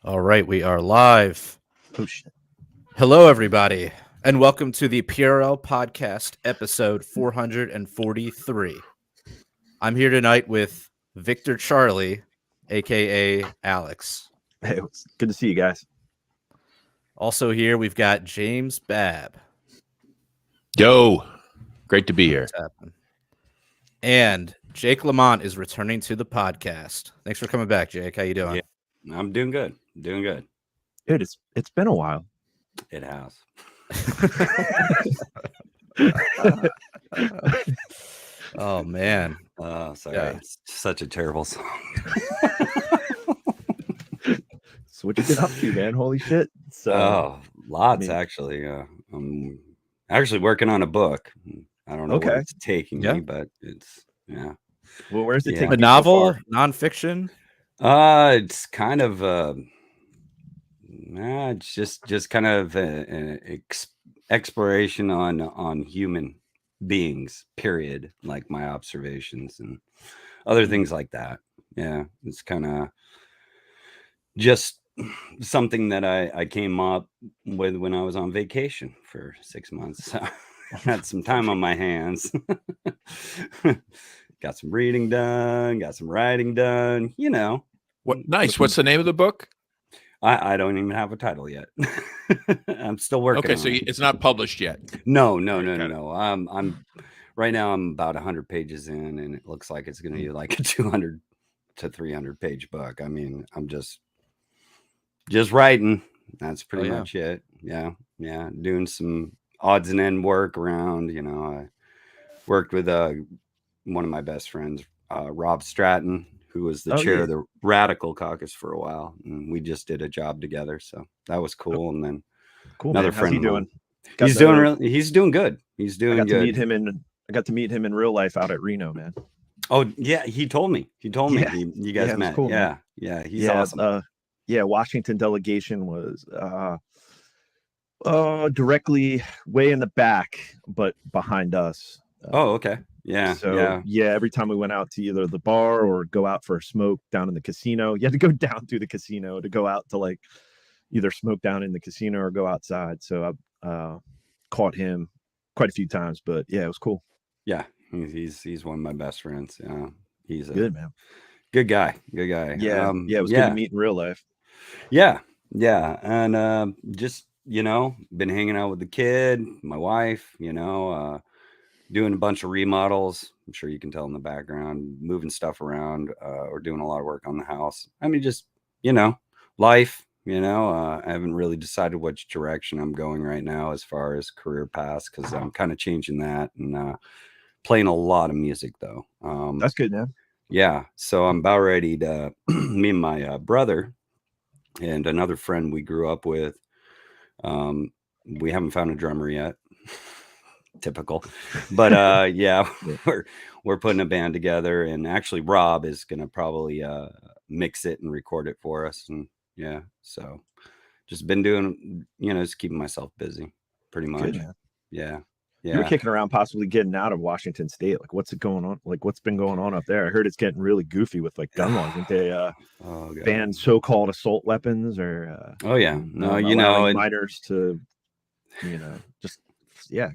All right, we are live. Oh shit. Hello, everybody, and welcome to the PRL podcast, episode 443. I'm here tonight with Victor Charlie, aka Alex. Hey, it's good to see you guys. Also here, we've got James Babb. Yo, great to be here. What's happening? And Jake Lamont is returning to the podcast. Thanks for coming back, Jake. How you doing? Yeah, I'm doing good. Doing good. Dude, it's been a while. It has. Oh man. Sorry. Yeah. It's such a terrible song. So what you been up to, man? Holy shit. So Lots I mean- actually. I'm actually working on a book. I don't know Okay. where it's taking Yeah. me, but it's well, where's it Yeah. taking A you so novel, far? nonfiction. It's kind of it's just kind of an exploration on human beings, period, like my observations and other things like that. Yeah, it's kind of just something that I came up with when I was on vacation for 6 months. So I had some time on my hands. Got some reading done, got some writing done, What nice? What's the name of the book? I don't even have a title yet. I'm still working Okay, on so it. it's not published yet. No. Got it. I'm right now. I'm about 100 pages in, and it looks like it's going to be like a 200 to 300 page book. I mean, I'm just writing. That's pretty yeah. much it. Yeah. Doing some odds and end work around. I worked with one of my best friends, Rob Stratton, who was the chair of the Radical Caucus for a while, and we just did a job together. So that was cool. And then Cool. another Man. How's friend he of mine. doing? He's doing good. He's doing I got good. to meet him I got to meet him in real life out at Reno, man. Oh yeah, he told me. Yeah. You guys Yeah, it was met. cool, man. Yeah, he's awesome. Washington delegation was directly way in the back, but behind us. Oh, okay. Yeah. So every time we went out to either the bar or go out for a smoke down in the casino, you had to go down through the casino to go out to like either smoke down in the casino or go outside. So I caught him quite a few times, but yeah, it was cool. Yeah, he's one of my best friends. Yeah, he's a Good, man. good guy. Good guy. Yeah, it was good to meet in real life. Yeah, and just been hanging out with the kid, my wife. Doing a bunch of remodels. I'm sure you can tell in the background, moving stuff around. Or doing a lot of work on the house. I mean, just life. I haven't really decided which direction I'm going right now as far as career paths, because I'm kind of changing that and playing a lot of music though. That's good, man. Yeah, so I'm about ready to me and my brother and another friend we grew up with. We haven't found a drummer yet. Typical, but yeah, we're putting a band together, and actually Rob is gonna probably mix it and record it for us, and yeah, so just been doing just keeping myself busy pretty much. Good, man. Yeah You were kicking around possibly getting out of Washington State. Like, what's going on? Like, what's been going on up there? I heard it's getting really goofy with like gun laws. Didn't they ban so-called assault weapons or oh yeah, no, allowing minors to just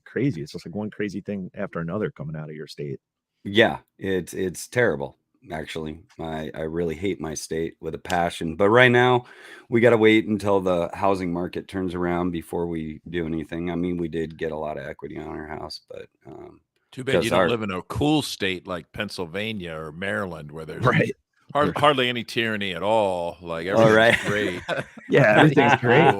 crazy. It's just like one crazy thing after another coming out of your state. Yeah, it's terrible. Actually, I really hate my state with a passion, but right now we got to wait until the housing market turns around before we do anything. I mean, we did get a lot of equity on our house, but Too bad you don't live in a cool state like Pennsylvania or Maryland, where there's hardly any tyranny at all. Like everything's great. Yeah, everything's great.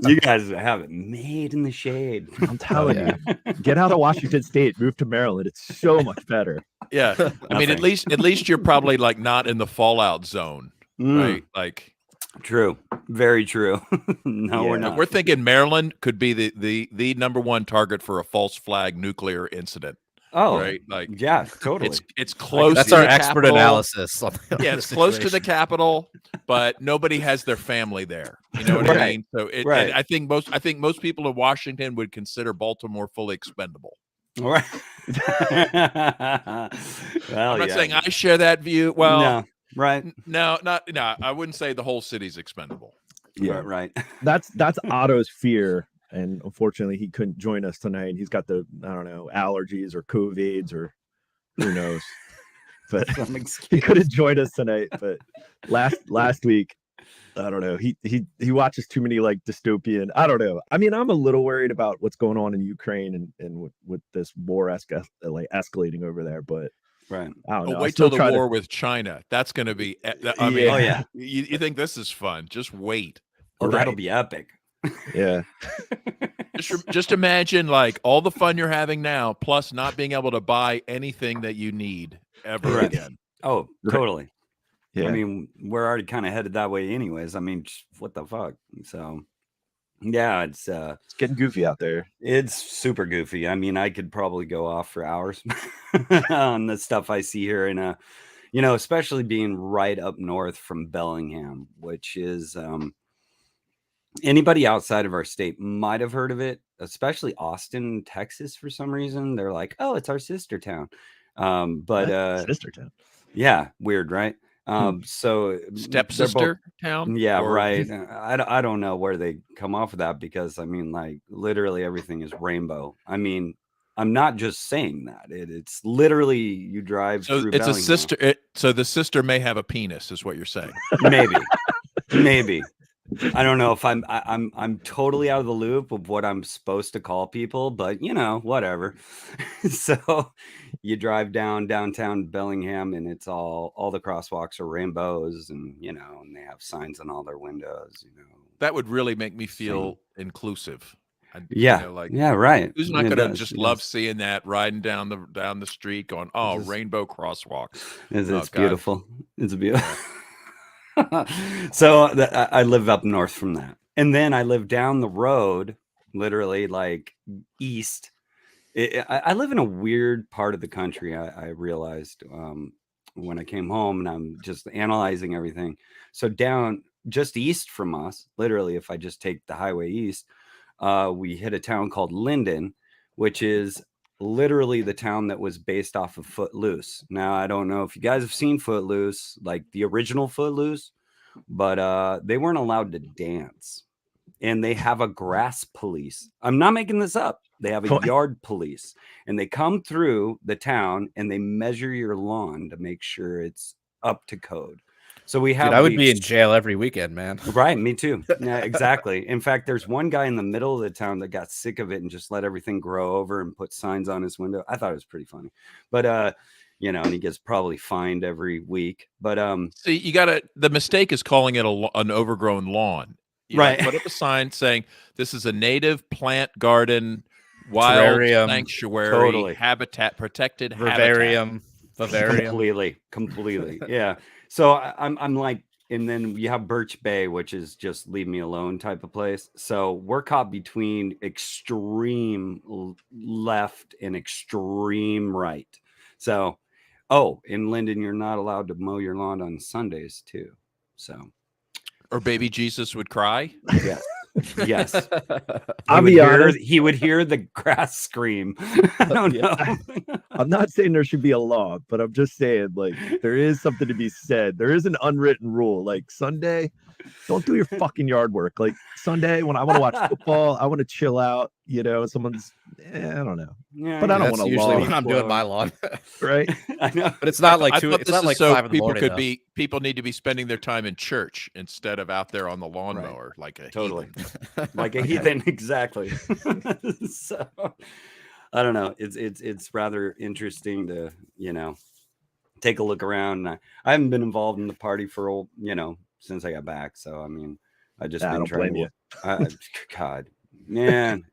You guys have it made in the shade. I'm telling you, get out of Washington State, move to Maryland. It's so much better. Yeah, I mean, at least you're probably like not in the fallout zone, right? Like, true, very true. No, we're not. We're thinking Maryland could be the number one target for a false flag nuclear incident. Oh, right. Like, yeah, totally. It's close. That's to our the expert capital. analysis. Yeah, it's close to the capital, but nobody has their family there. You know what I mean? So and I think most people in Washington would consider Baltimore fully expendable. All right. I'm not saying I share that view. Well, Right. No, I wouldn't say the whole city's expendable. Yeah. Right. That's Otto's fear, and unfortunately he couldn't join us tonight. He's got the, I don't know, allergies or COVIDs or who knows. But he couldn't join us tonight. But last week, I don't know. He watches too many like dystopian. I don't know. I mean, I'm a little worried about what's going on in Ukraine and with this war escalating over there. But right. I don't know. Wait till the war with China. That's going to be. I mean, oh yeah. You think this is fun? Just wait. Oh, that'll be epic. Yeah. Just imagine like all the fun you're having now, plus not being able to buy anything that you need ever again. Oh, totally. Yeah. I mean, we're already kind of headed that way anyways. I mean, what the fuck? So yeah, it's getting goofy out there. It's super goofy. I mean, I could probably go off for hours on the stuff I see here in especially being right up north from Bellingham, which is anybody outside of our state might have heard of it, especially Austin, Texas, for some reason. They're like, oh, it's our sister town. Sister town. Yeah, weird, right? So stepsister town. Yeah, right. I don't know where they come off of that, because I mean, like, literally everything is rainbow. I mean, I'm not just saying that. It's literally, you drive through it's Bellingham. a sister. So the sister may have a penis, is what you're saying. Maybe. I don't know if I'm totally out of the loop of what I'm supposed to call people, but whatever. So you drive downtown Bellingham, and it's all the crosswalks are rainbows, and and they have signs on all their windows. That would really make me feel inclusive. Yeah, right. Who's not going to just love seeing that, riding down the street, going, "Oh, rainbow crosswalks." It's beautiful. It's beautiful. So I live up north from that, and then I live down the road, literally like east. I live in a weird part of the country. I realized when I came home, and I'm just analyzing everything. So down just east from us, literally, if I just take the highway east, we hit a town called Linden, which is literally the town that was based off of Footloose. Now, I don't know if you guys have seen Footloose, like the original Footloose, but they weren't allowed to dance, and they have a grass police. I'm not making this up. They have a yard police, and they come through the town and they measure your lawn to make sure it's up to code. So we have. Dude, I would be in jail every weekend, man. Right, me too. Yeah, exactly. In fact, there's one guy in the middle of the town that got sick of it and just let everything grow over and put signs on his window. I thought it was pretty funny, but and he gets probably fined every week. But see, the mistake is calling it an overgrown lawn. Right. Put up a sign saying this is a native plant garden, wild sanctuary, habitat, protected vivarium. Completely. Yeah. So I'm like, and then you have Birch Bay, which is just leave me alone type of place. So we're caught between extreme left and extreme right. So, in Linden, you're not allowed to mow your lawn on Sundays too. So, or baby Jesus would cry. Yes. Yes. He would hear the grass scream. I don't know. I'm not saying there should be a law, but I'm just saying, like, there is something to be said. There is an unwritten rule. Like, Sunday, don't do your fucking yard work. Like, Sunday, when I want to watch football, I want to chill out. Someone's, I don't know. Yeah, but I don't want to usually when I'm doing my lawn. Right? I know. But it's not like it's not like 5 in the morning. People need to be spending their time in church instead of out there on the lawnmower, like a totally heathen. Like a heathen, exactly. So I don't know. It's rather interesting to take a look around. I haven't been involved in the party for since I got back. So I mean, I just been trying to. God, man.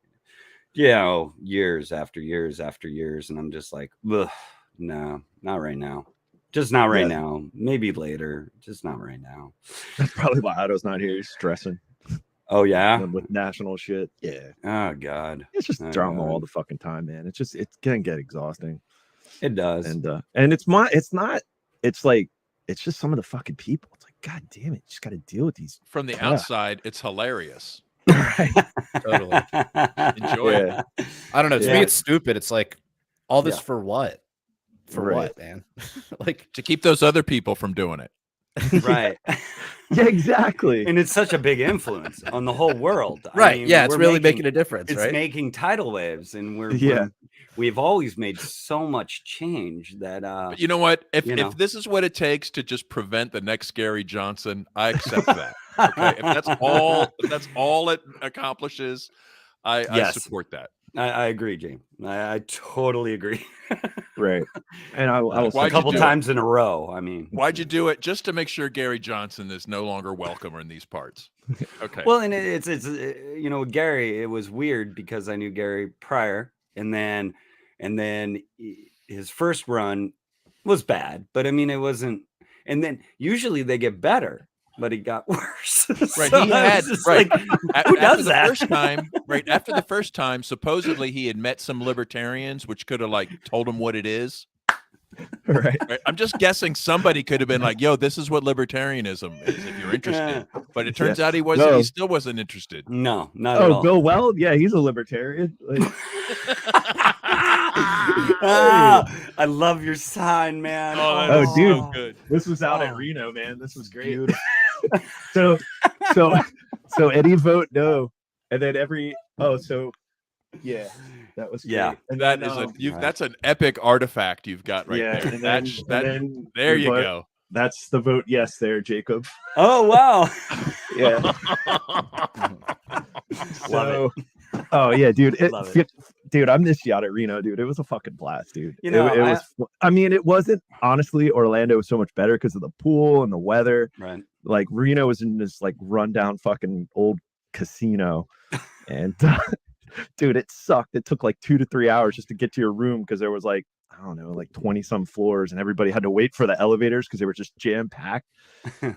Years after years after years, and I'm just like, no, not right now. Just not right now. Maybe later. Just not right now. That's probably why Otto's not here. He's stressing. Oh yeah, with national shit. Yeah. Oh god, it's just drama all the fucking time, man. It's gonna get exhausting. It does, and it's just some of the fucking people. It's like, god damn it, you just got to deal with these. From the outside, it's hilarious. Right. Totally. Enjoy it. I don't know. To me, it's stupid. It's like all this for what? For what, man? Like to keep those other people from doing it. Right. Yeah, exactly. And it's such a big influence on the whole world. Right. I mean, Yeah, it's we're really making a difference, it's right? making tidal waves, and Yeah. we've always made so much change that But you know what? If you know. if this is what it takes to just prevent the next Gary Johnson, I accept that. Okay. If that's all it accomplishes, I Yes. support that. I agree, James. I totally agree. Right. And I will a Why'd you couple do it? times in a row. I mean, Why'd you do it? Just to make sure Gary Johnson is no longer welcome in these parts. Okay. well, and it's you know, Gary, it was weird because I knew Gary prior, and then his first run was bad, but I mean, it wasn't. And then usually they get better, but he got worse. Right. So He I was had just right. like, A- who after does the that? first time, right after the first time, supposedly he had met some libertarians, which could have like told him what it is. Right. Right? I'm just guessing somebody could have been like, "Yo, this is what libertarianism is. If you're interested," but it turns out he wasn't. No. He still wasn't interested. No, not at Oh, all. Bill Weld? Yeah, he's a libertarian. Like, I love your sign, man. Oh, that Oh, is dude. so good. this was out Oh. at Reno, man. This was great. so Eddie vote no. And then yeah, that was great. Yeah. And That then, is Right. that's an epic artifact you've got right yeah, there. and That then there the you vote- go. That's the vote yes there, Jacob. Oh wow. Yeah. Love it. Oh yeah, dude. Love it. Dude, I miss you out at Reno, dude. It was a fucking blast, dude. You know, it was. I mean, it wasn't honestly. Orlando was so much better because of the pool and the weather. Right. Like Reno was in this like rundown fucking old casino, and dude, it sucked. It took like 2 to 3 hours just to get to your room because there was like, I don't know, like 20 some floors, and everybody had to wait for the elevators because they were just jam packed.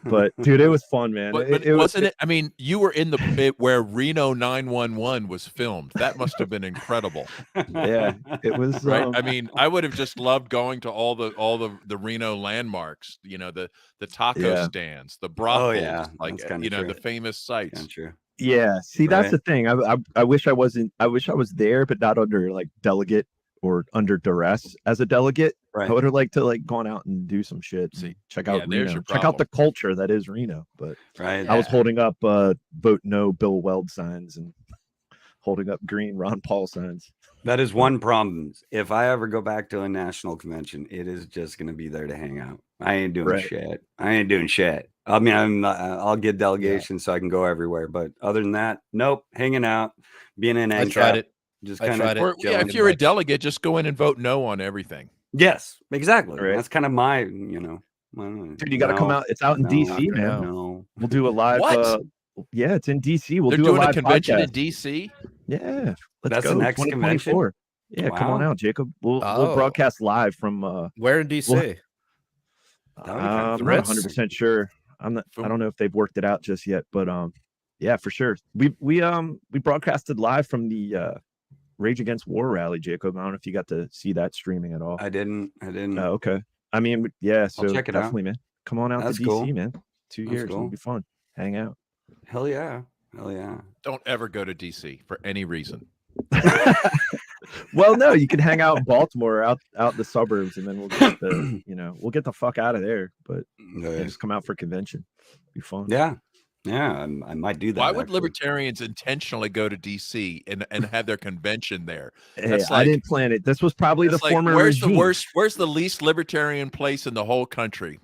But dude, it was fun, man. But wasn't it? I mean, you were in the bit where Reno 911 was filmed. That must have been incredible, Yeah, it was right? I mean, I would have just loved going to all the Reno landmarks. You know, the taco Yeah. stands, the brothels, yeah, like that's kinda you know, true. the famous sites. Not true. Yeah, see, that's Right. the thing. I wish I wasn't. I wish I was there, but not under like delegate or under duress as a delegate. Right. I would have liked to like gone out and do some shit. See, And check yeah, out there's Reno. your Check out problem. the culture that is Reno. But Right. I was holding up vote no Bill Weld signs and holding up green Ron Paul signs. That is one problem. If I ever go back to a national convention, it is just going to be there to hang out. I ain't doing Right. shit. I ain't doing shit. I mean, I'll get delegations so I can go everywhere. But other than that, nope. Hanging out, being in I NCAP, tried it. just I kind tried of. it. Or yeah, Chilling if you're a in delegate, just go in and vote no on everything. Yes, exactly. Right. That's kind of my, Dude, you got to come out. It's out in no, DC, not man. gonna No. We'll do a live. What? Yeah, it's in DC. We'll They're do doing a live convention in podcast. DC. Yeah, let's That's go. the next 2024. Yeah, come on Wow. out, Jacob. We'll Oh. broadcast live from. Where in DC? That would be kinda I'm fun. not 100% sure. I'm not. I don't know if they've worked it out just yet, but yeah, for sure. We broadcasted live from the Rage Against War rally, Jacob. I don't know if you got to see that streaming at all. I didn't. Oh, okay. I mean, yeah. So check it out. definitely, man. Come on out That's to DC, cool. man. 2 That's years. It'll cool. be fun. Hang out. Hell yeah. Hell yeah. Don't ever go to DC for any reason. Well, no, you can hang out in Baltimore, out in the suburbs, and then we'll get the we'll get the fuck out of there. But yeah, just come out for convention. Be fun. Yeah. Yeah. I might do that. Why would actually. libertarians intentionally go to DC and have their convention there? Hey, That's I like- didn't plan it. This was probably the It's like, former where's regime. the worst? Where's the least libertarian place in the whole country?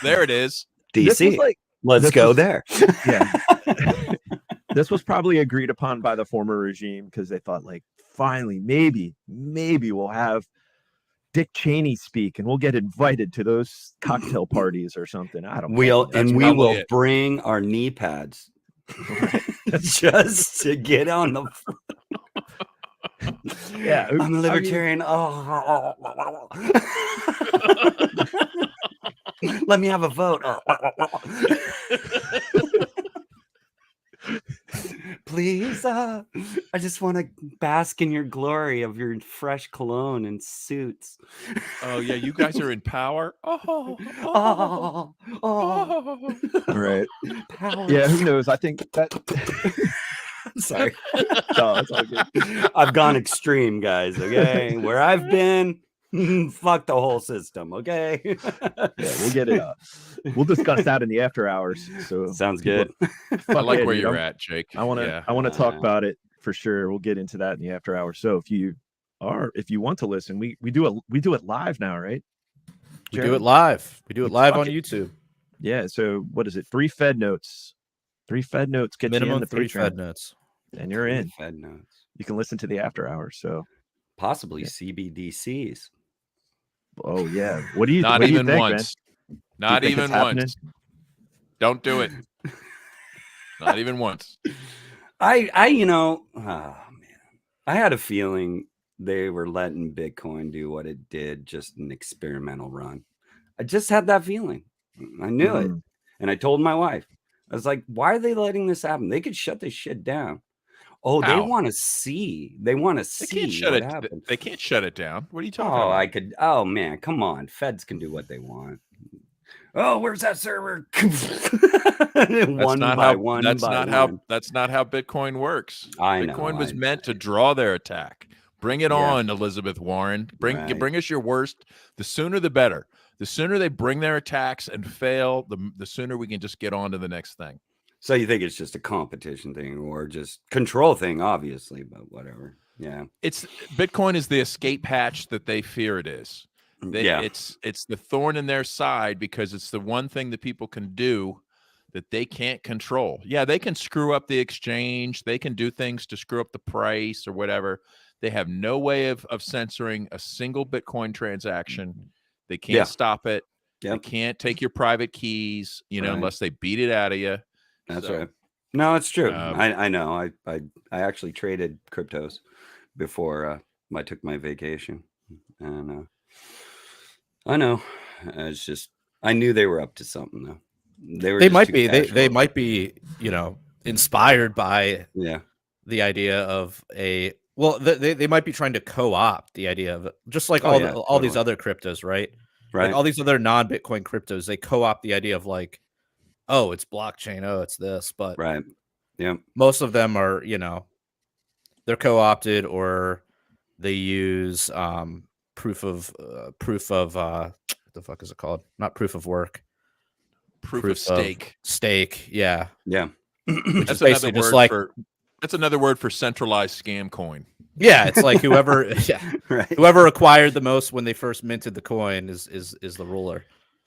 There it is. This was DC. like, Let's this go was- there. yeah. This was probably agreed upon by the former regime because they thought, like, finally, maybe we'll have Dick Cheney speak and we'll get invited to those cocktail parties or something. I don't know. We That's will probably it. bring our knee pads just to get on the. Yeah, I'm I a mean- libertarian. Let me have a vote. Please, I just want to bask in your glory of your fresh cologne and suits. Oh yeah, you guys are in power. Oh, Right. Power. Yeah, who knows? I think that. Sorry. No, it's all good. I've gone extreme, guys. Okay, where I've been, Fuck the whole system, okay? Yeah, we'll get it. We'll discuss that in the after hours. So Sounds people- good. I fuck like yeah, where dude. you're at, Jake. I want to. Yeah. I want to talk about it for sure. We'll get into that in the after hours. So if you want to listen, we do it live now, right? We do it live. We do it live Fuck on it. YouTube. Yeah. So what is it? 3 Fed notes. 3 Fed notes get you in Minimum the 3 Patreon, Fed notes. and you're in. Fed notes. You can listen to the after hours. So Possibly CBDCs. oh yeah. What do you Not what do you even think, once. man? Not think it's even happening? once. Don't do it. Not even once. You know, oh man, I had a feeling they were letting Bitcoin do what it did, just an experimental run. I just had that feeling. I knew it. And I told my wife, I was like, why are they letting this happen? They could shut this shit down. Oh, they How? want to see. They want to They can't see shut what it. happens. They can't shut it down. What are you talking Oh, about? I could. Oh man, come on. Feds can do what they want. Oh, where's that server? One by one. That's not how Bitcoin works. I know. Bitcoin was meant to draw their attack. Bring it Yeah. on, Elizabeth Warren. Bring Right. us your worst. The sooner the better. The sooner they bring their attacks and fail, the sooner we can just get on to the next thing. So you think it's just a competition thing or just control thing, obviously, but whatever. Yeah. It's Bitcoin is the escape hatch that they fear it is. Yeah. It's the thorn in their side because it's the one thing that people can do that they can't control. Yeah, they can screw up the exchange. They can do things to screw up the price or whatever. They have no way of censoring a single Bitcoin transaction. They can't stop it. Yep. They can't take your private keys, unless they beat it out of you. That's right. No, it's true. Um, I know. I actually traded cryptos before I took my vacation, and I know. It's just I knew they were up to something though. They might be. They might be. Inspired by the idea of a. Well, they might be trying to co-opt the idea of just like all these other cryptos, right? Right. Like all these other non-Bitcoin cryptos, they co-opt the idea of like, oh, it's blockchain, oh, it's this, but right. Yeah. Most of them are, they're co-opted or they use proof of what the fuck is it called? Not proof of work. Proof of stake. Stake, yeah. Yeah. That's another word that's another word for centralized scam coin. Yeah, it's like whoever whoever acquired the most when they first minted the coin is the ruler.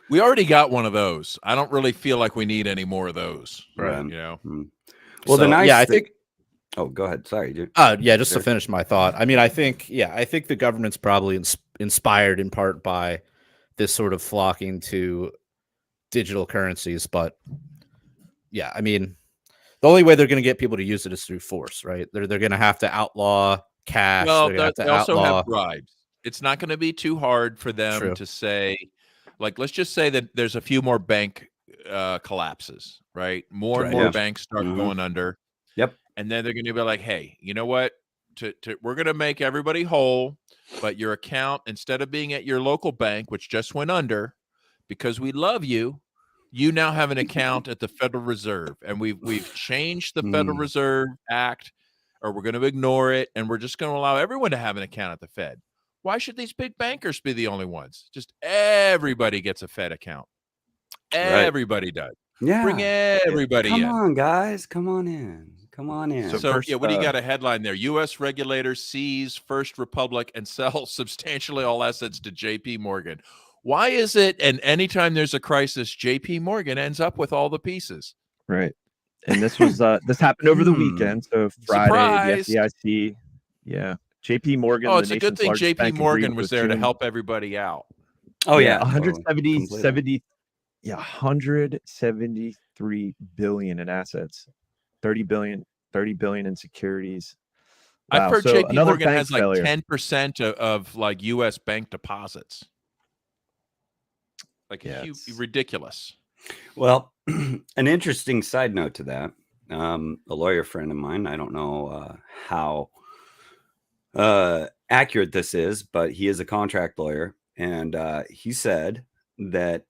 We already got one of those. I don't really feel like we need any more of those. Right. Well, the nice I thing... think. Oh, go ahead. Sorry, dude. Just to finish my thought. I mean, I think the government's probably inspired in part by this sort of flocking to digital currencies, but yeah, I mean, the only way they're going to get people to use it is through force, right? They're going to have to outlaw cash. Well, they also have bribes. It's not going to be too hard for them to say, like, let's just say that there's a few more bank collapses, right? More and more banks start going under. Yep. And then they're going to be like, hey, you know what? We're going to make everybody whole, but your account, instead of being at your local bank, which just went under, because we love you, you now have an account at the Federal Reserve. And we've changed the Federal Reserve Act, or we're going to ignore it, and we're just going to allow everyone to have an account at the Fed. Why should these big bankers be the only ones? Just everybody gets a Fed account. Everybody does. Yeah. Bring everybody in. Come on, guys. Come on in. Come on in. So what do you got a headline there? U.S. regulators seize First Republic and sell substantially all assets to J.P. Morgan. Why is it? And anytime there's a crisis, J.P. Morgan ends up with all the pieces. Right. And this was this happened over the weekend. So Friday, Surprise. the FDIC, J.P. Morgan. Oh, it's a good thing J.P. Morgan was there to help everybody out. Oh yeah, 173 billion in assets, 30 billion in securities. Wow. I've heard so J.P. Morgan has like failure. 10% of like U.S. bank deposits. Like ridiculous. Well, an interesting side note to that. A lawyer friend of mine, I don't know how accurate this is, but he is a contract lawyer, and he said that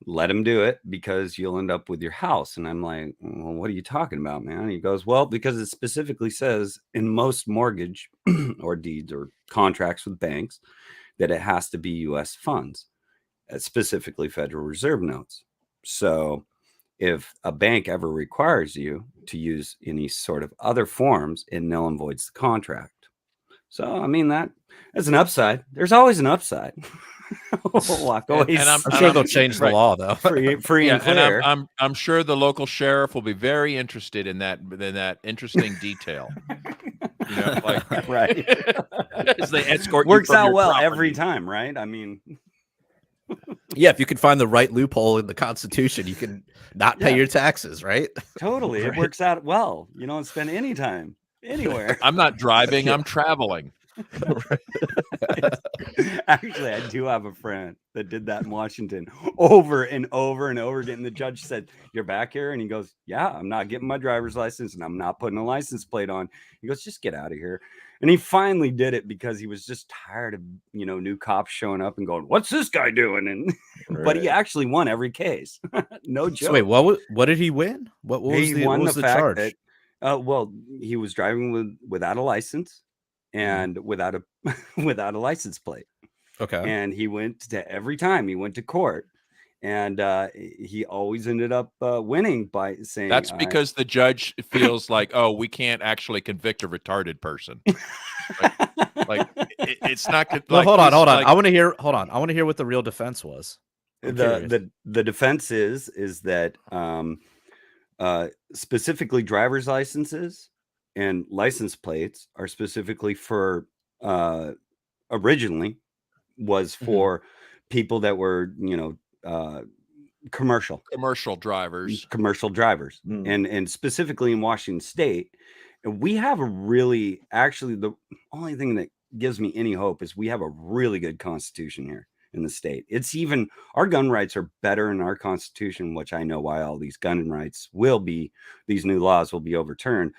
let him do it because you'll end up with your house. And I'm like, well, what are you talking about, man? And he goes, well, because it specifically says in most mortgage or deeds or contracts with banks, that it has to be U.S. funds, specifically Federal Reserve notes. So if a bank ever requires you to use any sort of other forms, it null and voids the contract. So, I mean, that's an upside. There's always an upside. Walk away. I'm sure they'll change the law though. free and clear. And I'm sure the local sheriff will be very interested in that interesting detail. You know, like right. as they escort Works you from out your well property. every time, right? I mean, Yeah, if you can find the right loophole in the Constitution, you can not pay your taxes, right? totally. It works out well. You don't spend any time anywhere. I'm not driving, I'm traveling. Actually, I do have a friend that did that in Washington over and over and over again. And the judge said, "You're back here?" And he goes, "Yeah, I'm not getting my driver's license and I'm not putting a license plate on." He goes, "Just get out of here." And he finally did it because he was just tired of, new cops showing up and going, "What's this guy doing?" And but he actually won every case. No joke. So wait, what did he win? What was He the won what was the the fact charge? that well, he was driving without a license and without a license plate. Okay. And he went to every time he went to court, and he always ended up winning by saying That's because the judge feels like, oh, we can't actually convict a retarded person. Like it's not good. Well, like, hold on. like- I want to hear. Hold on. I want to hear what the real defense was. I'm curious. the defense is that specifically driver's licenses and license plates are specifically for originally was for people that were commercial drivers. And specifically in Washington State, we have the only thing that gives me any hope is we have a really good constitution here in the state. It's even our gun rights are better in our constitution, which I know why all these gun rights these new laws will be overturned,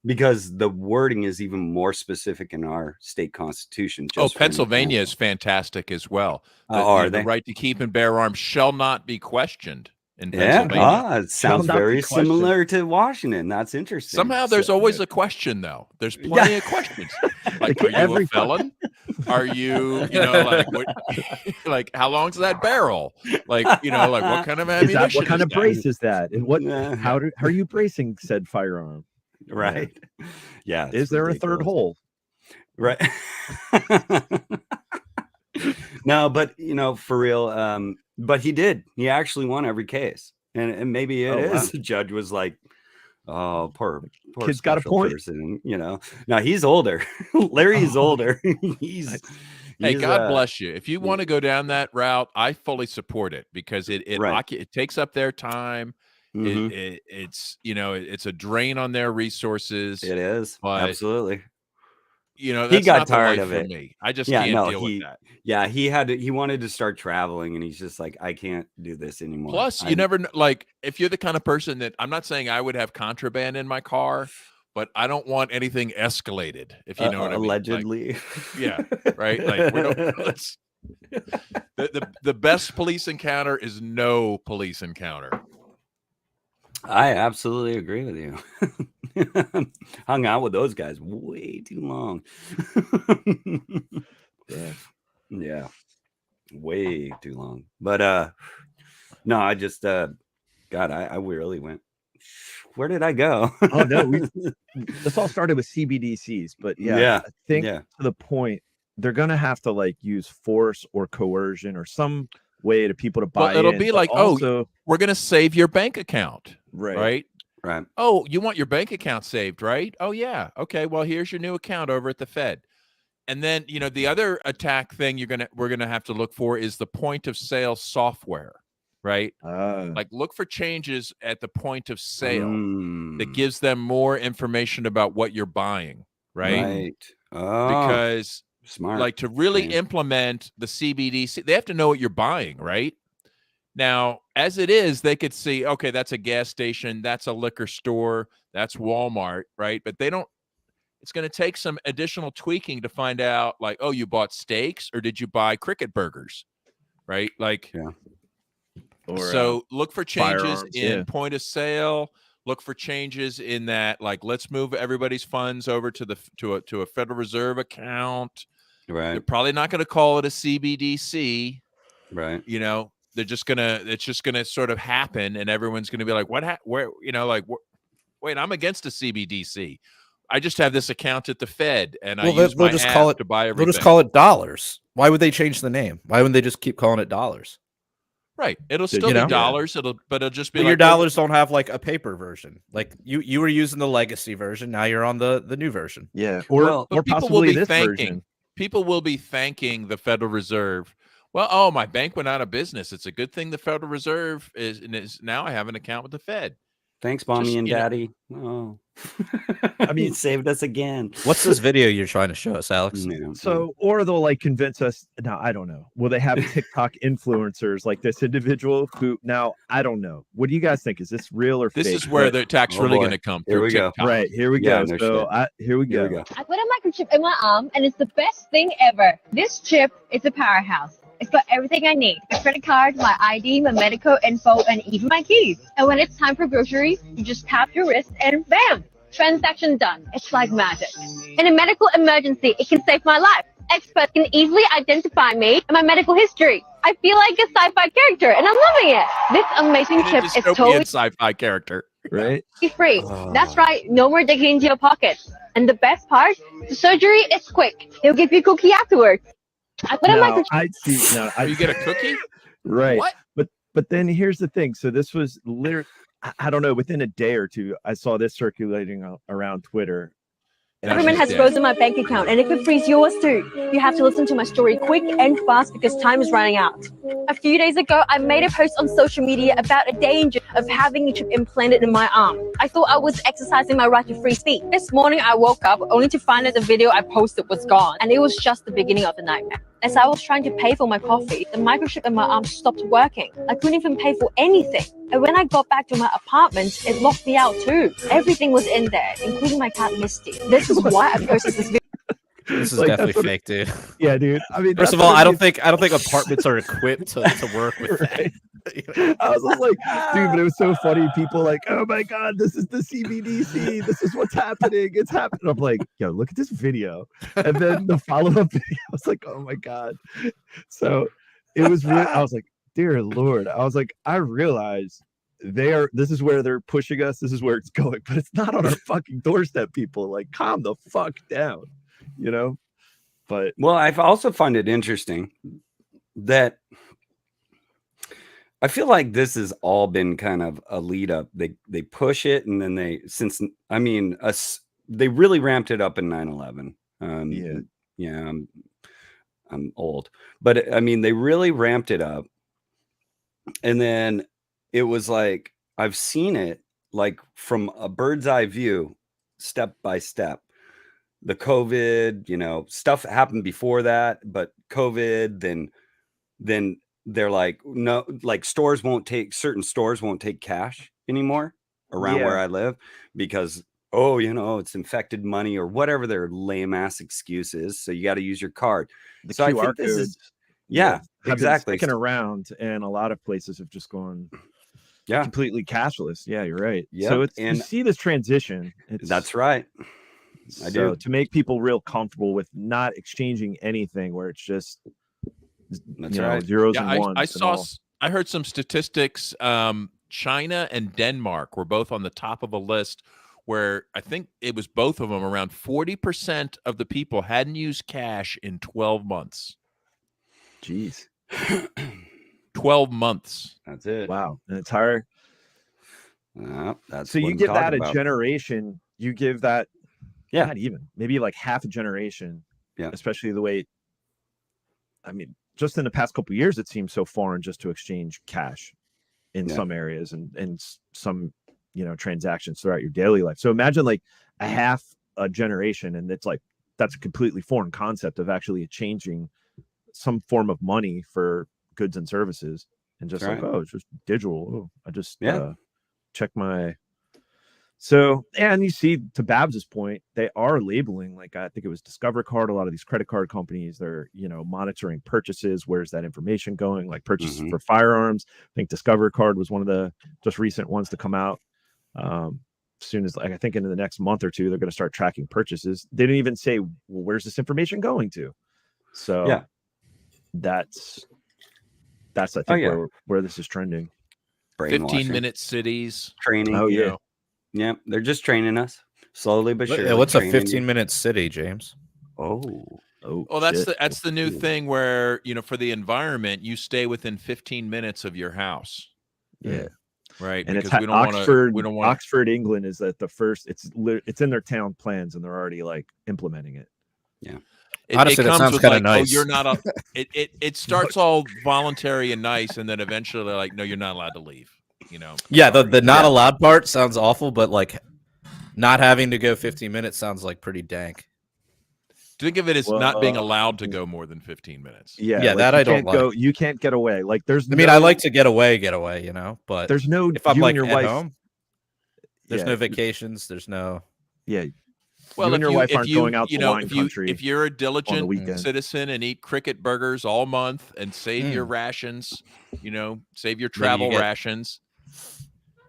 because the wording is even more specific in our state constitution. Pennsylvania is fantastic as well. The right to keep and bear arms shall not be questioned in Yeah, Pennsylvania. it sounds very similar to Washington. That's interesting. Somehow there's always a question, though. There's plenty of questions. Like, are you a felon? Are you, like how long's that barrel? Like, like what kind of ammunition? What kind of brace is that? And how are you bracing said firearm? Right. Yeah. Is there a third hole? Right. No, but for real, but he actually won every case. And maybe it is. Wow. The judge was like, oh, poor kid's got a point. Person, Now he's older. Larry's older. Hey, God bless you. If you want to go down that route, I fully support it because it takes up their time. Mm-hmm. It's a drain on their resources. It is, but absolutely. That's he got not tired the of life it. For me. I just can't deal with that. Yeah, he wanted to start traveling, and he's just like, I can't do this anymore. Plus, you never know, like if you're the kind of person that I'm not saying I would have contraband in my car, but I don't want anything escalated. If you know what I mean. Allegedly. Like, yeah. Right. Like the best police encounter is no police encounter. I absolutely agree with you. Hung out with those guys way too long. Yeah, way too long. But no, I just God, I really went. Where did I go? Oh no, this all started with CBDCs, but I think to the point they're gonna have to use force or coercion or some way to people to buy. It'll be like, we're gonna save your bank account. Right. Oh, you want your bank account saved, right? Oh, yeah. Okay. Well, here's your new account over at the Fed. And then, the other attack thing we're gonna have to look for is the point of sale software, right? Like look for changes at the point of sale that gives them more information about what you're buying, right? Because smart. Like to really implement the CBDC, they have to know what you're buying, right? Now, as it is, they could see, okay, that's a gas station, that's a liquor store, that's Walmart, right? But they don't, it's going to take some additional tweaking to find out, like, oh, you bought steaks or did you buy cricket burgers, right? Like, so look for changes in point of sale. Look for changes in that, like, let's move everybody's funds over to a Federal Reserve account. They're Right. probably not going to call it a CBDC. Right. You know, it's just gonna sort of happen, and everyone's gonna be like, where, you know, like, wait, I'm against a CBDC. I just have this account at the Fed, and I use my app to buy everything. They'll just call it dollars. Why would they change the name? Why wouldn't they just keep calling it dollars? Right. It'll So, still you be know? dollars. But it'll just be But like, your dollars don't have like a paper version. Like you were using the legacy version. Now you're on the new version. Yeah, Well, but or people will possibly be this thanking. version. People will be thanking the Federal Reserve. Well, oh, my bank went out of business. It's a good thing the Federal Reserve is now I have an account with the Fed. Thanks, mommy Just, and you know- daddy. Oh, I mean, saved us again. What's this video you're trying to show us, Alex? Yeah. So, or they'll like convince us. Now, I don't know. Will they have TikTok influencers like this individual who? Now, I don't know. What do you guys think? Is this real or This fake? is where But- the attack's Oh, really boy. going to come Here through we go. TikTok. right here we Yeah, go. no So shit. here we go. I put a microchip in my arm, and it's the best thing ever. This chip is a powerhouse. It's got everything I need: a credit card, my ID, my medical info, and even my keys. And when it's time for groceries, you just tap your wrist and bam! Transaction done. It's like magic. In a medical emergency, it can save my life. Experts can easily identify me and my medical history. I feel like a sci-fi character, and I'm loving it. This amazing In a chip is dystopian totally sci-fi character. Right? free. Oh. That's right, no more digging into your pockets. And the best part, the surgery is quick. They'll give you a cookie afterwards. I put a Now, microchip. I see. No, Oh, you get a cookie? right. What? But then here's the thing. So this was literally, I don't know, within a day or two, I saw this circulating around Twitter. The government has Yeah. frozen my bank account, and it could freeze yours too. You have to listen to my story quick and fast because time is running out. A few days ago, I made a post on social media about a danger of having a chip implanted in my arm. I thought I was exercising my right to free speech. This morning, I woke up only to find that the video I posted was gone, and it was just the beginning of the nightmare. As I was trying to pay for my coffee, the microchip in my arm stopped working. I couldn't even pay for anything. And when I got back to my apartment, it locked me out too. Everything was in there, including my cat Misty. This is why I posted this video. This is Like, definitely that's what fake, dude. Yeah, dude. I mean, First of that's all, what I it don't means. think apartments are equipped to work with that. Right. I was just like, dude, but it was so funny. People like, oh my god, this is the CBDC. This is what's happening. It's happening. I'm like, yo, look at this video. And then the follow-up video, I was like, oh my god. So it was real. I was like, dear Lord. I was like, I realize this is where they're pushing us. This is where it's going, but it's not on our fucking doorstep, people. Like, calm the fuck down, you know? But Well, I also find it interesting that I feel like this has all been kind of a lead up. They push it, and then they really ramped it up in 9/11. Yeah, I'm old, but I mean, they really ramped it up, and then it was like I've seen it like from a bird's eye view, step by step. The COVID, stuff happened before that, but COVID, then they're like, no, like certain stores won't take cash anymore around where I live because, it's infected money or whatever their lame ass excuse is. So you got to use your card. the So I QR think this codes, is, yeah, have been exactly. sticking around, and a lot of places have just gone Yeah, completely cashless. Yeah, you're right. Yep, So you and- see this transition. that's right. I so do. to make people real comfortable with not exchanging anything, where it's just That's right. zeros Yeah, and ones. I heard some statistics. China and Denmark were both on the top of a list where I think it was both of them around 40% of the people hadn't used cash in 12 months. Jeez, 12 months. That's it. wow, an entire. That's So what you I'm give that talking a about. generation. You give that, Yeah. not even maybe like half a generation. Yeah. Especially the way. I mean, just in the past couple of years, it seems so foreign just to exchange cash in some areas and some transactions throughout your daily life. So imagine like a half a generation, and it's like that's a completely foreign concept of actually changing some form of money for goods and services, and just That's like, oh, it's just digital. Oh, I just Yeah. check my. So, and you see, to Babs's point, they are labeling, like I think it was Discover Card, a lot of these credit card companies, they're monitoring purchases. Where's that information going? Like purchases for firearms. I think Discover Card was one of the just recent ones to come out. Soon as, like, I think in the next month or two, they're going to start tracking purchases. They didn't even say, well, where's this information going to? So Yeah. that's I think yeah. where this is trending. 15-minute cities. Training. Oh you yeah. know. Yeah, they're just training us slowly but surely. What's a training you. 15-minute city, James? Oh, Well, that's shit. the new thing where, for the environment, you stay within 15 minutes of your house. Yeah. Right. And because it's we don't want to Oxford, England is at the first. It's in their town plans, and they're already like implementing it. Yeah. Honestly, that comes sounds with kinda like, nice. you're not it starts all voluntary and nice, and then eventually they're like, no, you're not allowed to leave. Yeah, Sorry. the not allowed part sounds awful, but like not having to go 15 minutes sounds like pretty dank. Think of it as not being Well, allowed to go more than 15 minutes. Yeah, Yeah, like, that you I don't can't go. like. You can't get away. Like there's. I mean, I like to get away, but There's no. if I'm you like and your at wife. home, there's Yeah, no vacations. There's no. Yeah. Well, you and your wife aren't going out to wine if country. if you're a diligent weekend. citizen and eat cricket burgers all month and save your rations, save your travel rations.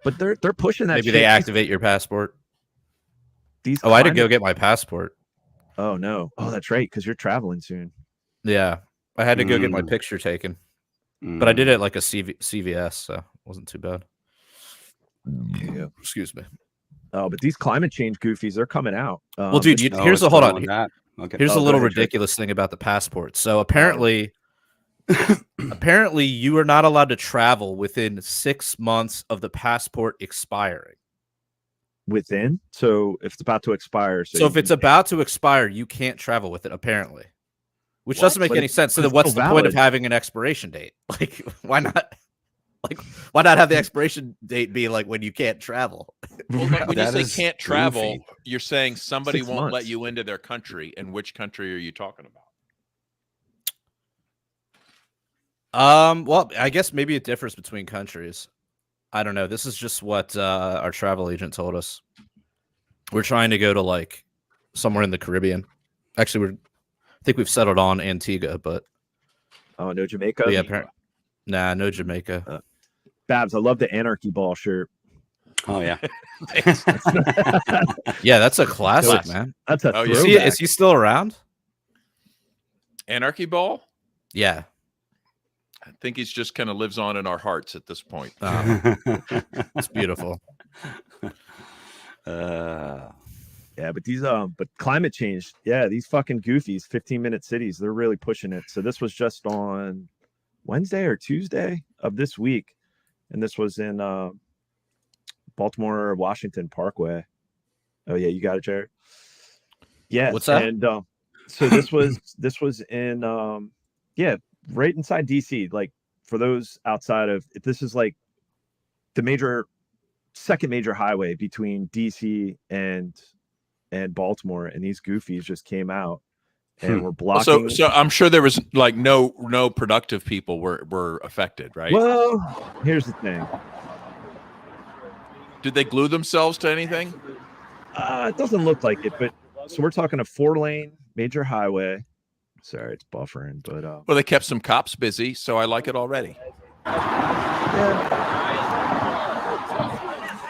But they're pushing that. Maybe shit. they activate your passport. These. I didn't go get my passport. Oh no! Oh, that's right, because you're traveling soon. Yeah, I had to go get my picture taken, but I did it at like a CVS, so it wasn't too bad. Yeah. Excuse me. Oh, but these climate change goofies, they're coming out. Well, dude, here's a hold on. Okay. Here's a go little ahead, Trey. ridiculous thing about the passport. So apparently you are not allowed to travel within 6 months of the passport expiring. Within, so if it's about to expire, So if it's about to expire, you can't travel with it, apparently. Which doesn't make But any sense. So but then what's it's the still point of valid. having an expiration date? Like, why not? Like, why not have the expiration date be like when you can't travel? Well, when you That say is can't travel, goofy. you're saying somebody 6 won't let months. you into their country. And which country are you talking about? Well, I guess maybe it differs between countries. I don't know. This is just what our travel agent told us. We're trying to go to like somewhere in the Caribbean. Actually, I think we've settled on Antigua, but Oh, no Jamaica. yeah, no Jamaica. Babs, I love the Anarchy Ball shirt. Oh yeah. Yeah, that's a classic, That's- man. That's a Oh, yeah. throwback. Is he still around? Anarchy Ball? Yeah. I think he's just kind of lives on in our hearts at this point. It's beautiful. Yeah, but these but climate change, yeah, these fucking goofies, 15-minute cities, they're really pushing it. So this was just on Wednesday or Tuesday of this week, and this was in Baltimore Washington Parkway. Oh yeah, you got it, Jared. Yeah, What's that? And so this was in right inside DC. Like for those outside of, this is like the second major highway between DC and Baltimore, and these goofies just came out and were blocking. So I'm sure there was like no productive people were affected, right? Well, here's the thing. Did they glue themselves to anything? It doesn't look like it, but so we're talking a 4-lane major highway. Sorry, it's buffering, but Well, they kept some cops busy, so I like it already.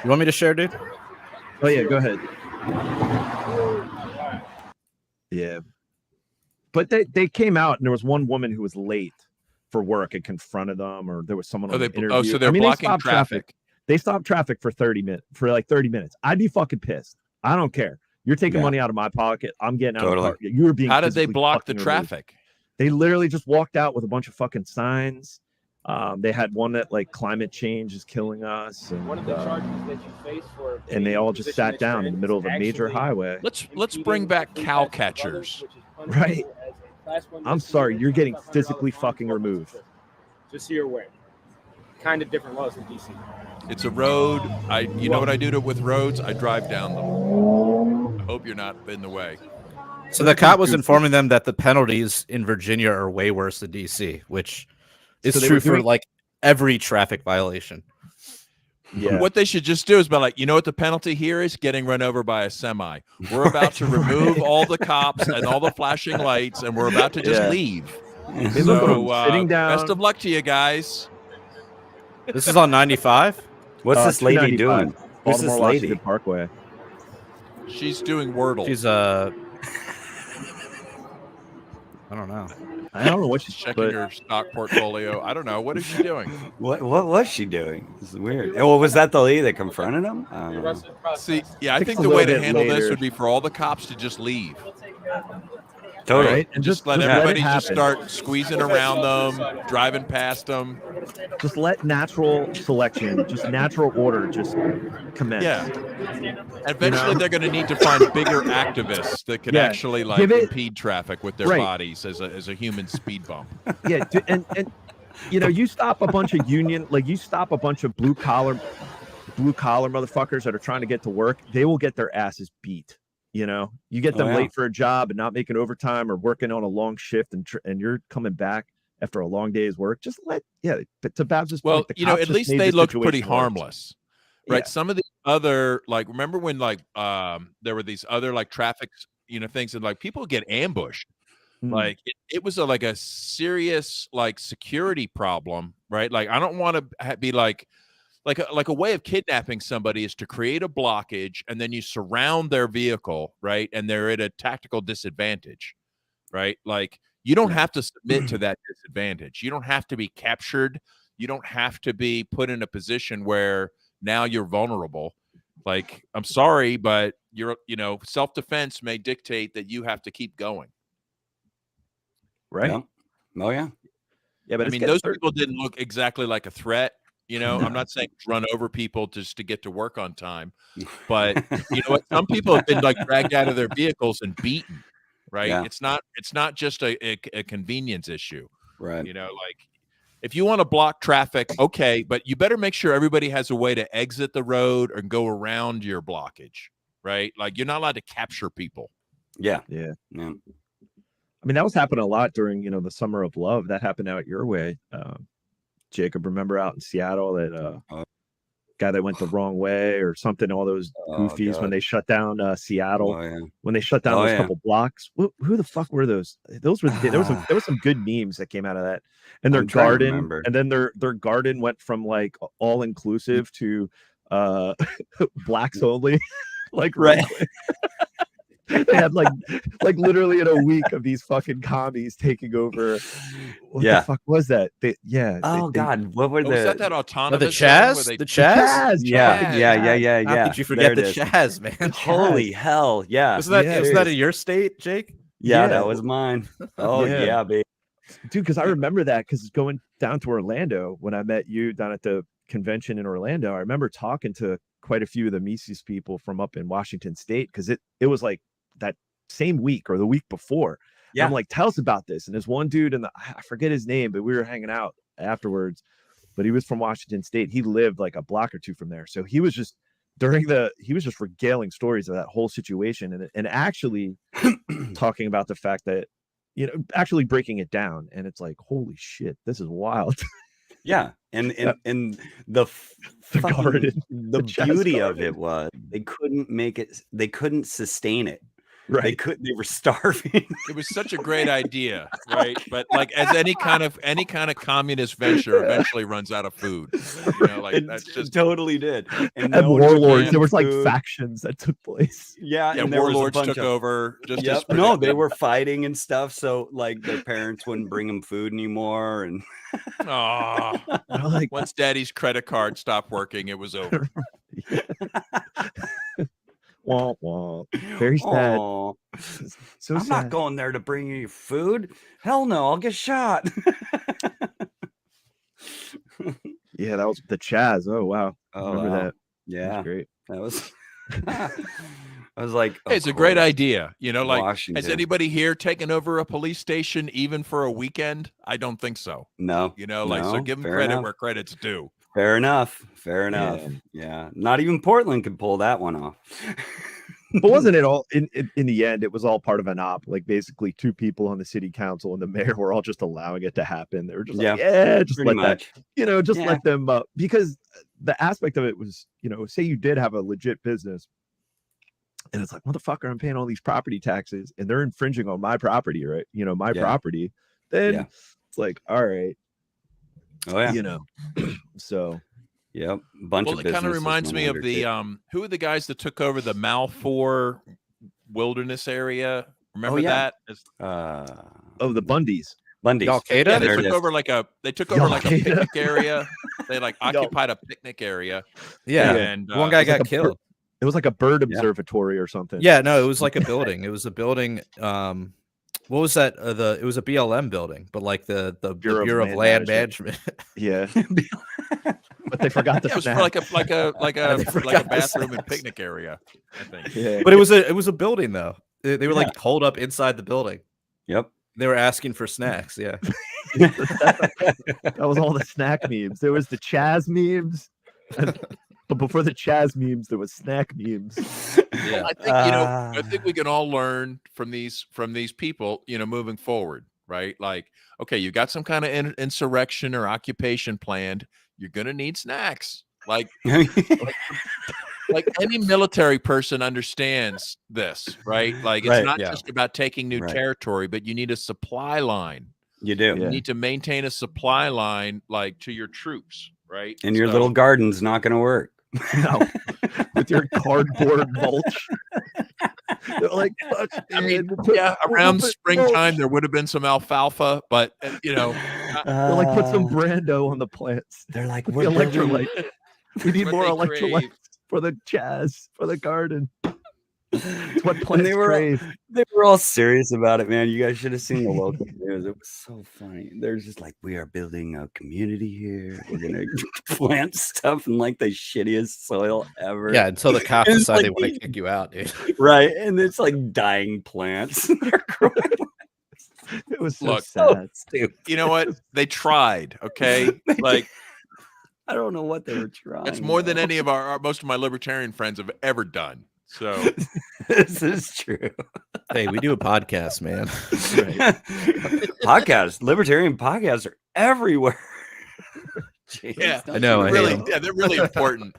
You want me to share, dude? oh yeah, go ahead. Yeah, but they came out, and there was one woman who was late for work and confronted them, or there was someone on the interview. So they're they blocking stopped traffic. They stopped traffic for 30 minutes. I'd be fucking pissed. I don't care. You're taking money out of my pocket. I'm getting out of the car. You were being. How did they physically block the fucking traffic? removed. They literally just walked out with a bunch of fucking signs. They had one that like climate change is killing us, and One of the charges that you face for they all just sat down in the middle of a major highway. Let's bring back cow catchers. Right. I'm sorry, you're getting physically fucking removed. Just so you're aware. Kind of different laws in DC. It's a road. You know what I do with roads? I drive down them. I hope you're not in the way. So the cop was informing them that the penalties in Virginia are way worse than DC, which is So they true were for doing- like every traffic violation. Yeah. What they should just do is be like, you know what the penalty here is? Getting run over by a semi. We're about to remove all the cops and all the flashing lights, and we're about to just Yeah. leave. Hey, look at them sitting down. Best of luck to you guys. This is on 95. What's this lady 295, doing? Who's this Baltimore lady? Washington Parkway. She's doing Wordle. She's I don't know. I don't know what she's checking but her stock portfolio. I don't know. What is she doing? What was she doing? This is weird. Well, was that the lady that confronted him? I don't know. See, yeah, I think think it's the a way little to bit handle this later. would be for all the cops to just leave. Totally. Right? And just let it everybody just happen. start squeezing around them, driving past them. Just let natural selection, just natural order, just commence. Yeah. Eventually, they're going to need to find bigger activists that can Yeah. actually like Give it- impede traffic with their Right. bodies as a human speed bump. Yeah, and you stop a bunch of you stop a bunch of blue collar motherfuckers that are trying to get to work, they will get their asses beat. You get them late for a job and not making overtime or working on a long shift, and you're coming back after a long day's work. Just but to Babs' Well, point, the at cops just least made they the looked pretty situation worse. harmless, right? Yeah. Some of the other, like, remember when like there were these other like traffic, things, and like people get ambushed. Mm. Like it was like a serious like security problem, right? Like I don't want to be like a way of kidnapping somebody is to create a blockage and then you surround their vehicle, right? And they're at a tactical disadvantage, right? Like you don't have to submit to that disadvantage. You don't have to be captured. You don't have to be put in a position where now you're vulnerable. Like, I'm sorry, but self-defense may dictate that you have to keep going. Right? Yeah. Oh yeah. Yeah, but I mean, those people didn't look exactly like a threat. I'm not saying run over people just to get to work on time, but you know what? Some people have been like dragged out of their vehicles and beaten, right? Yeah. It's not just a convenience issue, Right. like if you want to block traffic, okay, but you better make sure everybody has a way to exit the road or go around your blockage, right? Like you're not allowed to capture people. Yeah. Yeah. Yeah. I mean, that was happening a lot during, the Summer of Love. That happened out your way. Jacob, remember out in Seattle that guy that went the wrong way or something, all those goofies when they shut down Seattle, when they shut down those couple blocks. Who the fuck were those? Those were there was some good memes that came out of that. And their garden, and then their garden went from like all inclusive to blacks only. Like right. They had like literally in a week of these fucking commies taking over. What the fuck was that? God, what were was that autonomous? The Chaz? The Chaz? Yeah. How could you forget the Chaz, man? Holy hell, yeah. Was that in your state, Jake? Yeah, that was mine. Oh yeah, baby. Dude, because I remember that because going down to Orlando when I met you down at the convention in Orlando, I remember talking to quite a few of the Mises people from up in Washington State because it was like that same week or the week before. Yeah. And I'm like, tell us about this. And there's one dude I forget his name, but we were hanging out afterwards. But he was from Washington State. He lived like a block or two from there. So he was just regaling stories of that whole situation and actually talking about the fact that, actually breaking it down. And it's like, holy shit, this is wild. Yeah. And the garden, the beauty of it was they couldn't sustain it. Right. They were starving. It was such a great idea, right? But like as any kind of communist venture eventually runs out of food. That's just totally did. And warlords, there was like factions that took place. Yeah, and warlords took over. No, they were fighting and stuff. So like their parents wouldn't bring them food anymore. And once Daddy's credit card stopped working, it was over. Wah, wah. Very sad. So I'm not going there to bring you food. Hell no, I'll get shot. Yeah, that was the Chaz. Oh wow. Remember that. Yeah. That was great. That was I was like, hey, it's a great idea. Like Washington. Has anybody here taken over a police station even for a weekend? I don't think so. No. So give them credit where credit's due. Fair enough. Yeah. Not even Portland could pull that one off. But wasn't it all in the end? It was all part of an op. Like basically, two people on the city council and the mayor were all just allowing it to happen. They were just like, just let that, let them because the aspect of it was, say you did have a legit business, and it's like, motherfucker, I'm paying all these property taxes, and they're infringing on my property, right? My property. Then it's like, all right. Oh yeah. So. Yep. Well, it kind of reminds me of the who are the guys that took over the Malfour wilderness area? Remember that? Oh, the Bundys. Bundy's. Al-Qaeda? Yeah, There they it took is. over like a Al-Qaeda. picnic area. They like occupied a picnic area. Yeah. And One guy It's like got a killed. It was like a bird Yeah. observatory or something. Yeah, no, it was like a building. It was a building. What was that? It was a BLM building, but like the Bureau of Land Management. Yeah. But they forgot the it was snack. for like a They forgot the bathroom and snacks. picnic area, I think. Yeah. But it was a building though. They were Yeah. like holed up inside the building. Yep. They were asking for snacks. Yeah. That was all the snack memes. There was the Chaz memes. But before the Chaz memes, there was snack memes. Yeah. I think I think we can all learn from these people, moving forward, right? Like, okay, you got some kind of insurrection or occupation planned. You're gonna need snacks. Like any military person understands this, right? Like it's Right, not yeah. just about taking new Right. territory, but you need a supply line. You do. You Yeah. need to maintain a supply line, like to your troops, right? And your So- little garden's not going to work. No. With your cardboard mulch. They're like, I mean, we'll put- yeah, we'll around put springtime mulch. there would have been some alfalfa, but They're like, put some Brando on the plants. They're like, The we're building- electrolyte. We need what more they electrolytes crave. for the Chaz, for the garden. It's what And plants they were crave. they were all serious about it, man. You guys should have seen the local news. It was so funny. They're just like, we are building a community here. We're gonna plant stuff in like the shittiest soil ever. Yeah, until the cops It's decide they like want to kick you out, dude. Right. And it's like dying plants. They're growing. It was so Look, sad. Stupid. You know what? They tried, okay? Like I don't know what they were trying. that's more than though. any of most of my libertarian friends have ever done. So This is true. Hey, we do a podcast, man. Podcasts, libertarian podcasts are everywhere. Jeez, yeah, I know, I hate really, them. yeah, they're really important.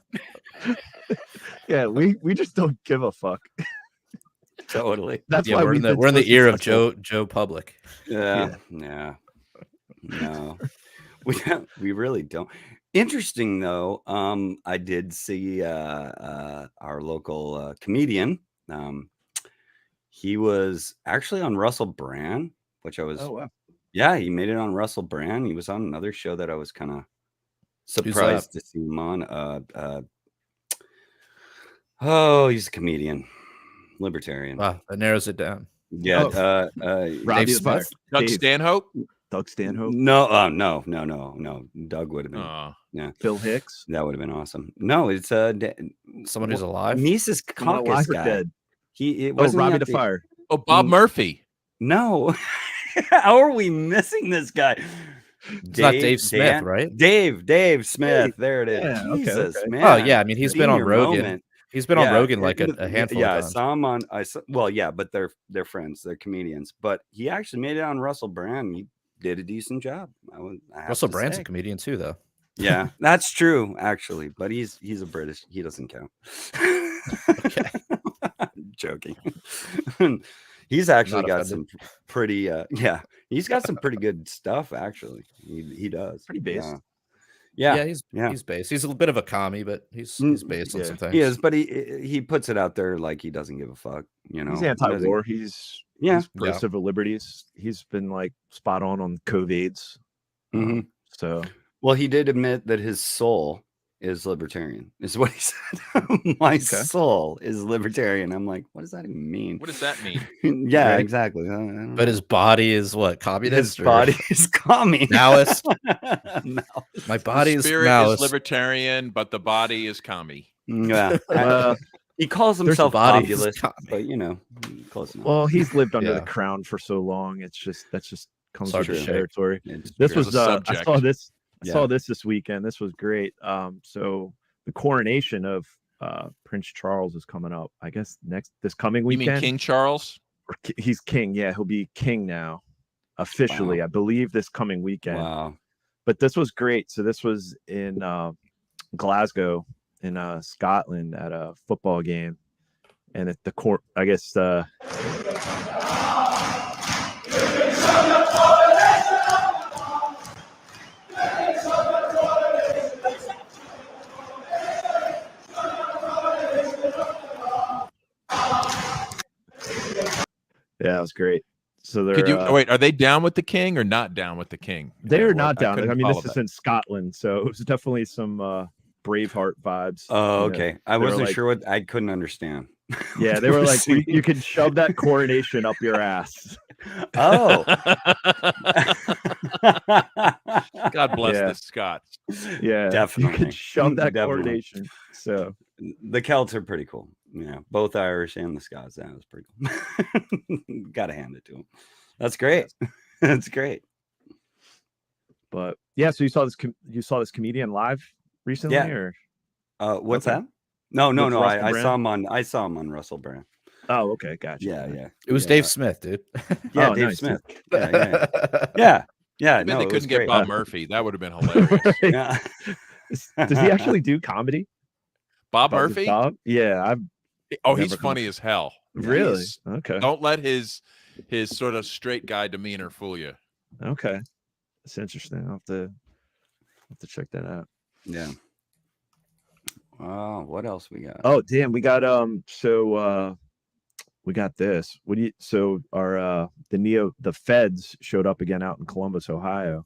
Yeah, we just don't give a fuck. Totally. That's Yeah, why we're in we've the been so ear of successful. Joe Public. Yeah. No. We really don't. Interesting though. I did see our local comedian. He was actually on Russell Brand, which I was. Oh wow. Yeah, he made it on Russell Brand. He was on another show that I was kind of surprised to see him on. He's a comedian, libertarian. Wow, that narrows it down. Yeah. Robbie Dave is better. Smith? Doug Dave. Stanhope. Doug Stanhope, No. Doug would have been. Phil Hicks. That would have been awesome. No, it's Someone who's alive. Mises Someone Caucus alive or guy. dead? He Oh, wasn't he Robbie at the Fire. Oh, Bob Murphy. No. How are we missing this guy? It's not Dave Smith, right? Dave Smith. There it is. Yeah, okay, Jesus, okay. man. Oh yeah, I mean he's been on Senior Rogan. moment. He's been on Yeah, Rogan like and a handful yeah, of I times. saw him on. Well, yeah, but they're friends. They're comedians. But he actually made it on Russell Brand. He did a decent job. I have Russell to Brand's say. a comedian too, though. Yeah, that's true, actually. But he's a British. He doesn't count. Okay. Joking. He's actually Not got offended. some pretty. He's got some pretty good stuff. Actually, he does. Pretty based. Yeah, He's based. He's a bit of a commie, but he's based on yeah. some things. he is. But he puts it out there like he doesn't give a fuck. You know, He's He doesn't- anti-war. He's Yeah. for civil liberties. He's been like spot on COVIDs. Mhm. So Well, he did admit that his soul is libertarian, is what he said. My soul is libertarian. I'm like, what does that even mean? What does that mean? Yeah, Right. exactly. I don't But know. his body is what? his Communist? or- body is commie. Maoist? Maoist. My body The is spirit Maoist. is libertarian, but the body is commie. Yeah. He calls There's himself body is populist, commie. but close enough. well, he's lived under Yeah. the crown for so long. That's just comes Hard with to the shake. territory. It's This true. was a I subject. saw this. I Yeah. saw this weekend. This was great. So the coronation of Prince Charles is coming up. I guess this coming You weekend. mean King Charles? He's king. Yeah, he'll be king now, officially. Wow. I believe this coming weekend. Wow. But this was great. So this was in Glasgow, in Scotland, at a football game, and at the court. I guess. Yeah, it was great. So they're Could you wait? Are they down with the king or not down with the king? they're What? not down. couldn't I mean, follow this is that. in Scotland, so it was definitely some Braveheart vibes. Oh, you know. okay. I They were wasn't like- sure what I couldn't understand. Yeah, what they were like, singing. you can shove that coronation up your ass. Oh. God bless Yeah. the Scots. Yeah, you Definitely. could shove that Definitely. coronation. So The Celts are pretty cool. Yeah, both Irish and the Scots. That was pretty cool. Gotta hand it to them. That's great. That's great. but yeah, so you saw this comedian live recently, Yeah. or What's Okay. that? No, With Russell I Brand? saw him on Russell Brand. oh, okay, gotcha. Yeah. It was Yeah. Dave Smith, dude. Yeah, Oh, Dave nice, Smith. Yeah. I mean, No, they it was couldn't get great. Bob Murphy. That would have been hilarious. Yeah. Does he actually do comedy? Bob Does Murphy? Bob? Yeah, I've Oh, never he's come- funny as hell. really He's- okay. Don't let his sort of straight guy demeanor fool you. Okay, that's interesting. I'll have to check that out. Yeah. Oh, what else we got? Oh, damn, we got we got this. What do you? So our the feds showed up again out in Columbus, Ohio.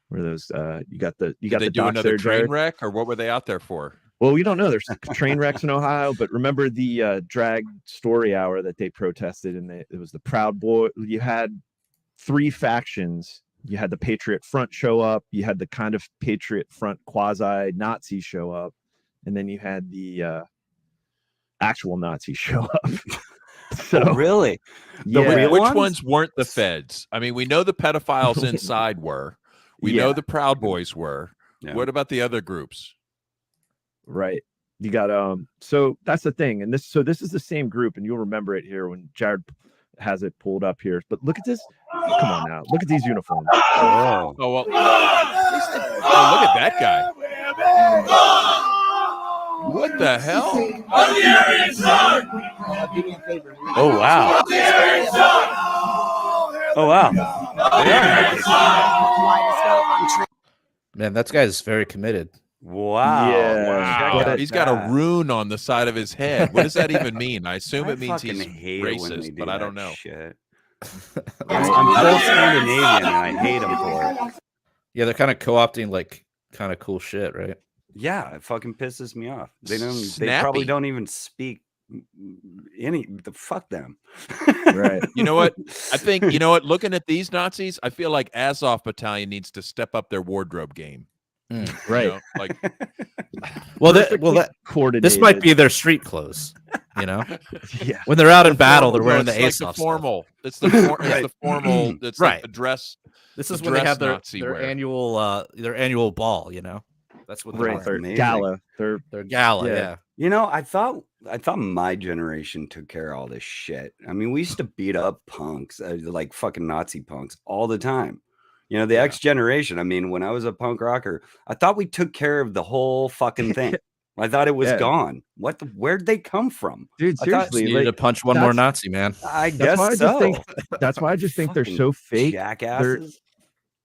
Where those you got the Did they the do docs another there, train Jared? wreck, or what were they out there for? Well, we don't know. There's train wrecks in Ohio, but remember the drag story hour that they protested, and it was the Proud Boy. You had three factions. You had the Patriot Front show up. You had the kind of Patriot Front quasi Nazi show up, and then you had the actual Nazi show up. So Oh, really? The yeah, real Which ones? ones weren't the feds? I mean, we know the pedophiles inside were. We know Yeah. the Proud Boys were. Yeah. What about the other groups? right. You got so that's the thing, and this is the same group, and you'll remember it here when Jared has it pulled up here. But look at this. Come on now. Look at these uniforms. Oh. Oh well. Oh, look at that guy. What the hell? Oh wow. Oh wow. Man, that guy's very committed. Wow. Yeah. Wow. Look at He's got a that. rune on the side of his head. What does that even mean? I assume I it means fucking he's hate it when they racist, do but I don't that know. shit. I'm full Scandinavian and I hate them for it. Yeah, they're kind of co-opting like kind of cool shit, right? Yeah, it fucking pisses me off. They probably Snappy. don't even speak fuck them. Right. You know what? I think, you know what? Looking at these Nazis, I feel like Azov Battalion needs to step up their wardrobe game. You Right. know, like, Well, Perfectly this coordinated. might be their street clothes. You know, Yeah. when they're out in battle, they're no, wearing it's the like ace the off. formal. It's the it's Right. the formal. It's Right. like the dress. This is the when they dress have Nazi their wear. annual ball. You know, that's what they're Right. wearing. Their Amazing. gala. Their gala. Yeah. Yeah. You know, I thought my generation took care of all this shit. I mean, we used to beat up punks, like fucking Nazi punks, all the time. You know, the X generation. I mean, when I was a punk rocker, I thought we took care of the whole fucking thing. I thought it was Yeah. gone. Where'd they come from? Dude, I thought- seriously, Needed to like, punch one more that's- Nazi, man. I that's guess why I just so. think that's why I just think they're Fucking so fake. Jackasses.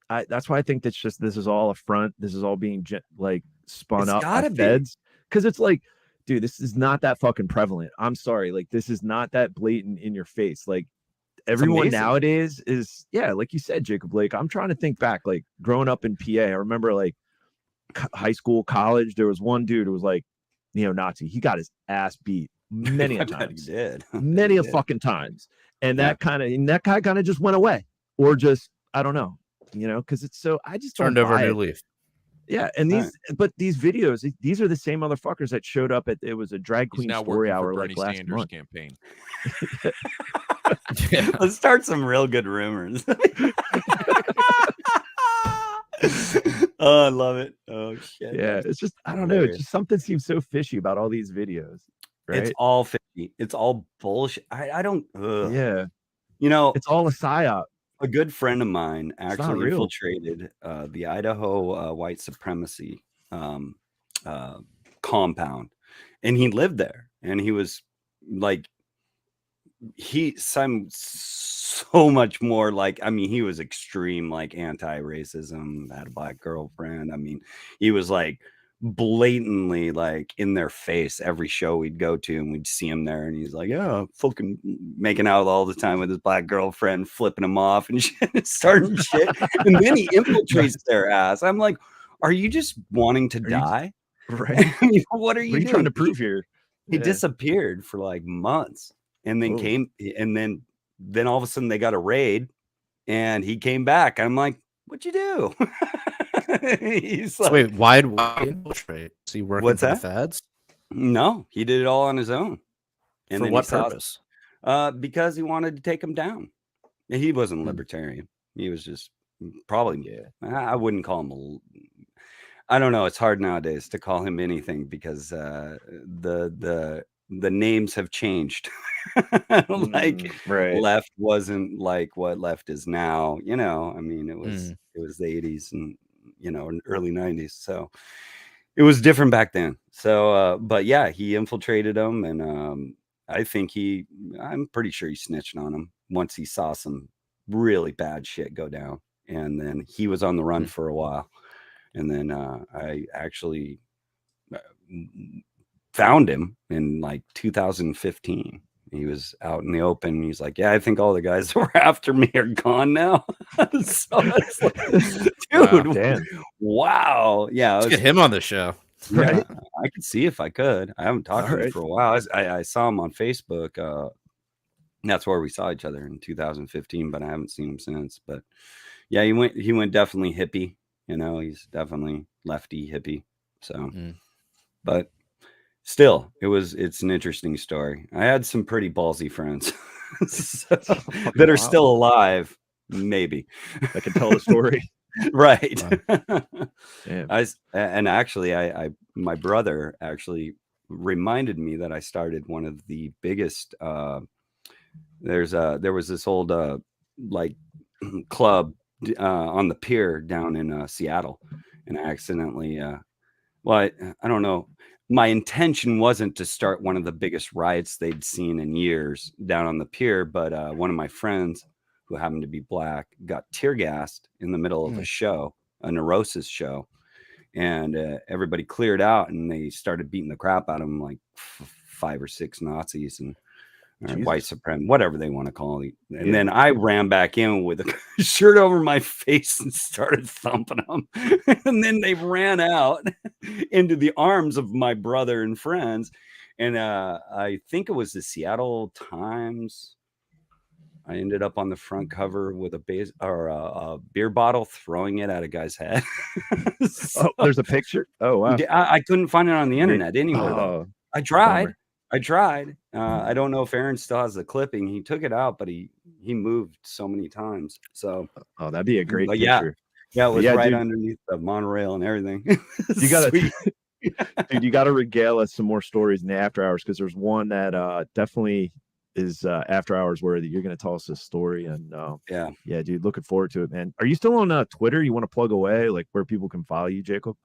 That's why I think that's just this is all a front. This is all being like spun It's up by gotta be. feds because it's like, dude, this is not that fucking prevalent. I'm sorry, like this is not that blatant in your face. Like everyone amazing. nowadays is, yeah, like you said, Jacob Blake. I'm trying to think back, like growing up in PA. I remember like high school, college. There was one dude who was like neo-Nazi. He got his ass beat many I a bet he times, did. many a He did. fucking times, and Yeah. that guy kind of just went away, or just I don't know, because it's so I just Turned don't over a buy new it. leaf. Yeah, and but these videos, these are the same motherfuckers that showed up at it was a drag He's queen now story working hour for like Bernie last Sanders' month. campaign. Yeah. Let's start some real good rumors. Oh, I love it. Oh shit. Yeah, that's it's just I don't know. hilarious. It's just something seems so fishy about all these videos, right? It's all fishy. It's all bullshit. I don't. Ugh. Yeah, You know, it's all a psyop. a good friend of mine not actually real. infiltrated the Idaho white supremacy compound, and he lived there. And he was like, so much more like. I mean, he was extreme, like anti-racism. Had a black girlfriend. I mean, he was like blatantly like in their face every show we'd go to, and we'd see him there, and he's like, yeah, fucking making out all the time with his black girlfriend, flipping him off and shit, starting shit. And then he infiltrates their ass. I'm like, are you just wanting to die? Right. I mean, what are you trying doing? to prove here? He disappeared for like months, and then then all of a sudden they got a raid, and he came back. I'm like, what'd you do? He's So like, wait, why infiltrate? Is he working What's for the that? feds? no, he did it all on his own. And For then what he saw- purpose? because he wanted to take him down. He wasn't libertarian. He was just probably, I wouldn't call him I don't know. It's hard nowadays to call him anything because the names have changed. Like right. left wasn't like what left is now. You know, I mean, it was the 80s and early 90s. So it was different back then. So, but yeah, he infiltrated them, and I'm pretty sure he snitched on him once he saw some really bad shit go down, and then he was on the run for a while. And then I actually found him in like 2015. He was out in the open. He's like, yeah, I think all the guys that were after me are gone now. So it's like, dude, wow. Yeah. Let's get him on the show. Right. I could see if I could. I haven't talked to him for a while. I saw him on Facebook. That's where we saw each other in 2015, but I haven't seen him since. But yeah, he went definitely hippie. He's definitely lefty hippie. So, but still, it's an interesting story. I had some pretty ballsy friends that are still alive, maybe. I can tell the story. Right. Wow. My brother actually reminded me that I started one of the biggest, there was this old, like club on the pier down in Seattle, and I accidentally I don't know, my intention wasn't to start one of the biggest riots they'd seen in years down on the pier, but one of my friends who happened to be black got tear gassed in the middle of a show, a Neurosis show, and everybody cleared out, and they started beating the crap out of him, like 5 or 6 Nazis and white supremacy, whatever they want to call it. And then I ran back in with a shirt over my face and started thumping them. And then they ran out into the arms of my brother and friends. And I think it was the Seattle Times. I ended up on the front cover with a beer bottle, throwing it at a guy's head. So, there's a picture. Oh, wow. I couldn't find it on the internet anywhere. Though. I tried. I don't know if Aaron still has the clipping. He took it out, but he moved so many times. So that'd be a great picture. Yeah, it was right underneath the monorail and everything. You gotta dude, you gotta regale us some more stories in the after hours, because there's one that definitely is after hours worthy. You're gonna tell us this story, and yeah, dude, looking forward to it, man. Are you still on Twitter? You want to plug away, like, where people can follow you, Jacob?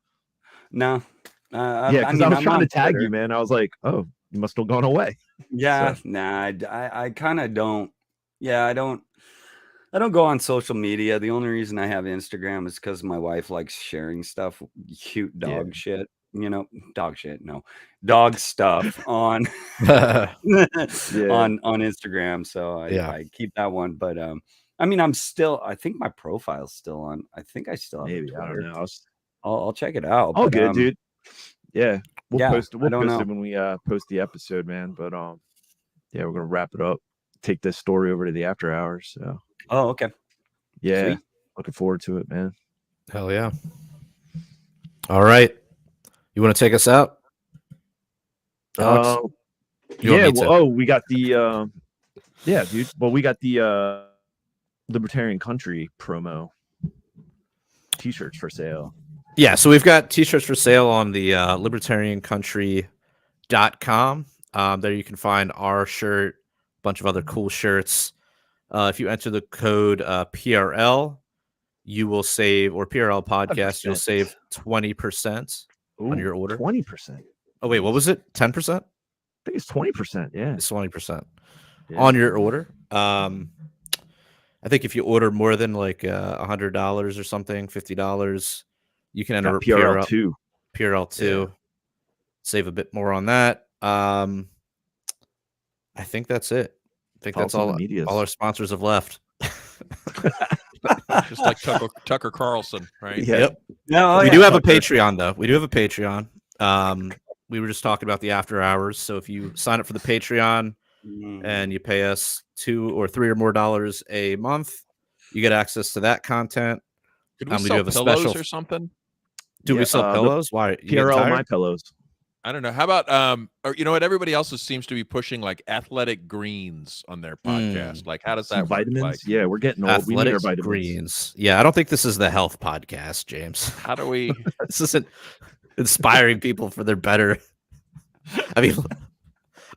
No. Because I was trying to tag you, man. I was like, oh, you must have gone away. Yeah, nah, I kind of don't. Yeah, I don't go on social media. The only reason I have Instagram is because my wife likes sharing stuff, cute dog shit. Dog shit, no, dog stuff on on Instagram. So I keep that one. But I mean, I think my profile's still on. I think I still have maybe. I don't know. I'll check it out. Oh, good, dude. Yeah, we'll post it. We'll post it when we post the episode, man. But yeah, we're gonna wrap it up. Take this story over to the after hours. So. Oh, okay. Yeah, sweet. Looking forward to it, man. Hell yeah! All right, you want to take us out? Alex? Yeah. Well, we got the yeah, dude. Well, we got the Libertarian Country promo t-shirts for sale. Yeah, so we've got t-shirts for sale on the libertariancountry.com. There you can find our shirt, a bunch of other cool shirts. If you enter the code PRL, you will save, or PRL podcast, you'll save 20% on your order. 20%. Oh, wait, what was it? 10%? I think it's 20%. Yeah. It's 20% on your order. I think if you order more than like $100 or something, $50, you can enter PRL 2. PRL2. Save a bit more on that. I think that's it. I think Follow that's some of all. the medias. All our sponsors have left. Just like Tucker Carlson, right? Yeah. Yep. No, we yeah, do have a Tucker. Patreon though. We do have a Patreon. We were just talking about the after hours. So if you sign up for the Patreon and you pay us $2 or $3 or more a month, you get access to that content. Could we We do sell have a pillows special. or something? Do we Yeah, sell the pillows? Why? You getting PRL tired? My Pillows. I don't know. How about or you know what? Everybody else seems to be pushing like athletic greens on their podcast. Like, how does Some that work? vitamins. Like, Yeah, we're getting old. We need our Athletics vitamins. greens. Yeah, I don't think this is the health podcast, James. how do we? This isn't inspiring people for their better. I mean,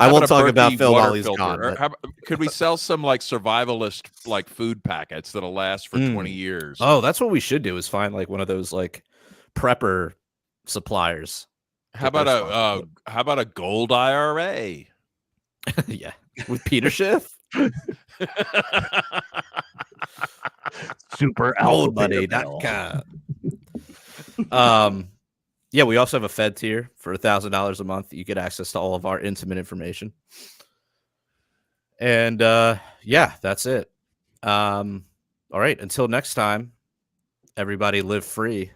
I how won't a talk about Berkey Phil water while he's filter? gone. Or but- could we sell some like survivalist like food packets that'll last for 20 years? Oh, that's what we should do is find like one of those like prepper suppliers. How get about their how about a gold IRA? Yeah. With Peter Schiff. Super alpha Oldbuddy.com. Yeah, we also have a Fed tier for $1,000 a month. You get access to all of our intimate information. And yeah, that's it. All right, until next time, everybody live free.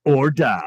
or die.